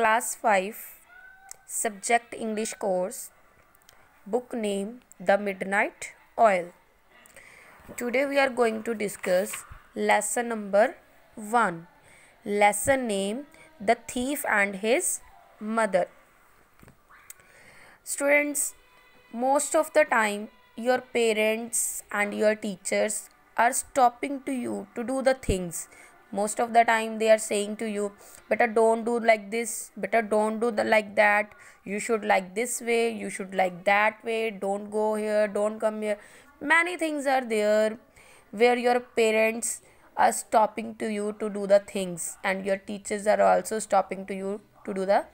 Class 5, Subject English course, book name The Midnight Oil. Today we are going to discuss lesson number 1. Lesson name The Thief and His Mother. Students, most of the time your parents and your teachers are stopping to you to do the things. Most of the time they are saying to you, better don't do like this, better don't do like that, you should like this way, you should like that way, don't go here, don't come here. Many things are there where your parents are stopping to you to do the things, and your teachers are also stopping to you to do the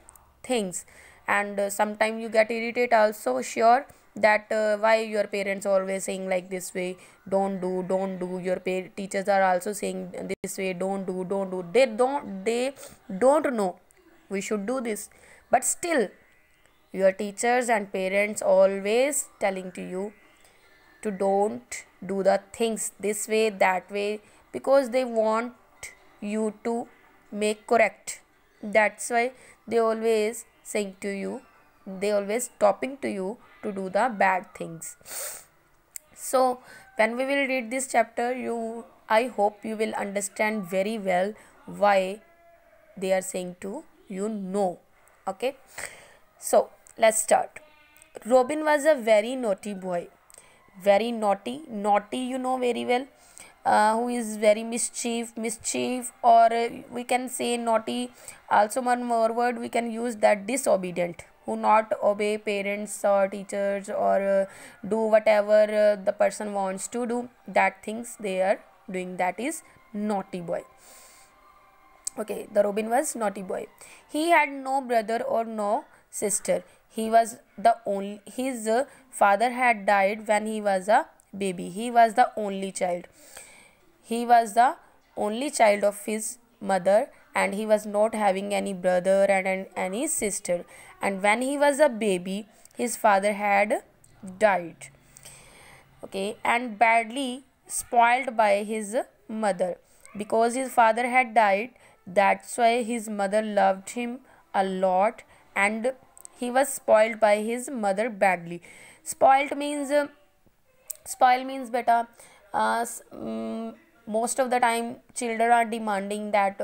things. And sometimes you get irritated also, sure, that why your parents always saying like this way, don't do. Your teachers are also saying this way, don't do. They don't know we should do this, but still your teachers and parents always telling to you to don't do the things this way, that way, because they want you to make correct. That's why they always saying to you, they always stopping to you to do the bad things. So when we will read this chapter, I hope you will understand very well why they are saying to you no. Okay, so let's start. Robin was a very naughty boy. Very naughty, you know very well, who is very mischief, or we can say naughty. Also one more word we can use, that disobedient, who not obey parents or teachers, or do whatever the person wants to do, that things they are doing, that is naughty boy. Okay, the Robin was naughty boy. He had no brother or no sister. He was the only, his father had died when he was a baby. He was the only child. He was the only child of his mother, and he was not having any brother and any sister. And when he was a baby, his father had died. Okay, and badly spoiled by his mother, because his father had died. That's why his mother loved him a lot, and he was spoiled by his mother badly. Spoiled means spoil means beta. Most of the time children are demanding that,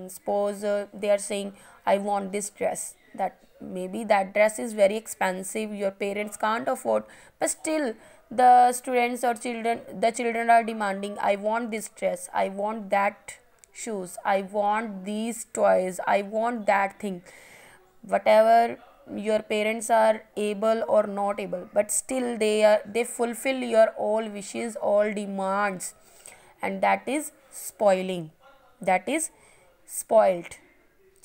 suppose they are saying, I want this dress, that maybe that dress is very expensive, your parents can't afford, but still the students or children are demanding, I want this dress, I want that shoes, I want these toys, I want that thing. Whatever your parents are able or not able, but still they fulfill your all wishes, all demands, and that is spoiling, that is spoiled.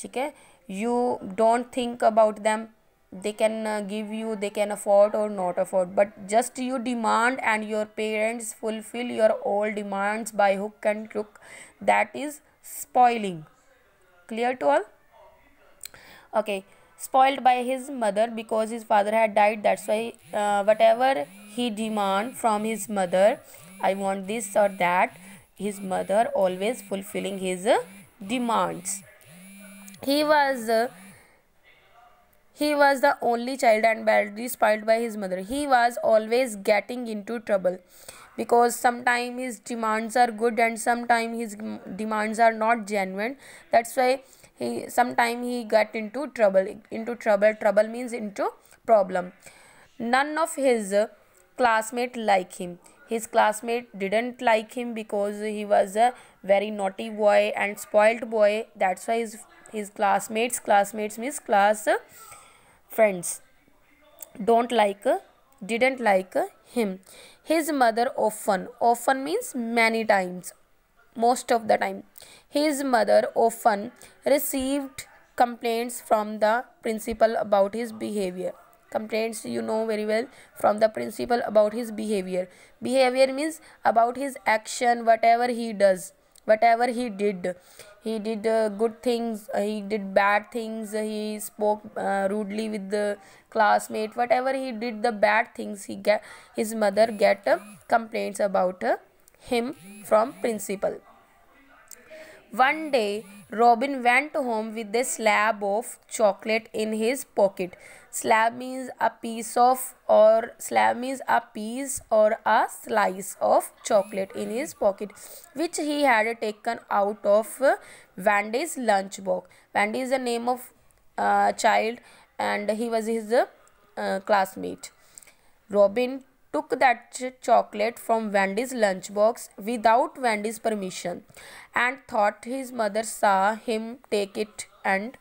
Okay, you don't think about them, they can give you, they can afford or not afford, but just you demand and your parents fulfill your all demands by hook and crook, that is spoiling. Clear to all? Okay, spoiled by his mother because his father had died. That's why whatever he demand from his mother, I want this or that, his mother always fulfilling his demands. He was he was the only child and badly spoiled by his mother. He was always getting into trouble, because sometimes his demands are good and sometimes his demands are not genuine. That's why he got into trouble. Trouble means into problem. None of his classmates like him. His classmate didn't like him because he was a very naughty boy and spoiled boy. That's why his classmates means class friends don't like didn't like him. His mother often means many times, most of the time, his mother often received complaints from the principal about his behavior. Complaints, you know very well, from the principal about his behavior means about his action, whatever he does, whatever he did good things, he did bad things, he spoke rudely with the classmate, whatever he did the bad things, his mother get complaints about him from principal. One day, Robin went home with a slab of chocolate in his pocket. Slab means a piece or a slice of chocolate in his pocket, which he had taken out of Wendy's lunchbox. Wendy is the name of child, and he was his classmate. Robin took that chocolate from Wendy's lunchbox without Wendy's permission and thought his mother saw him take it and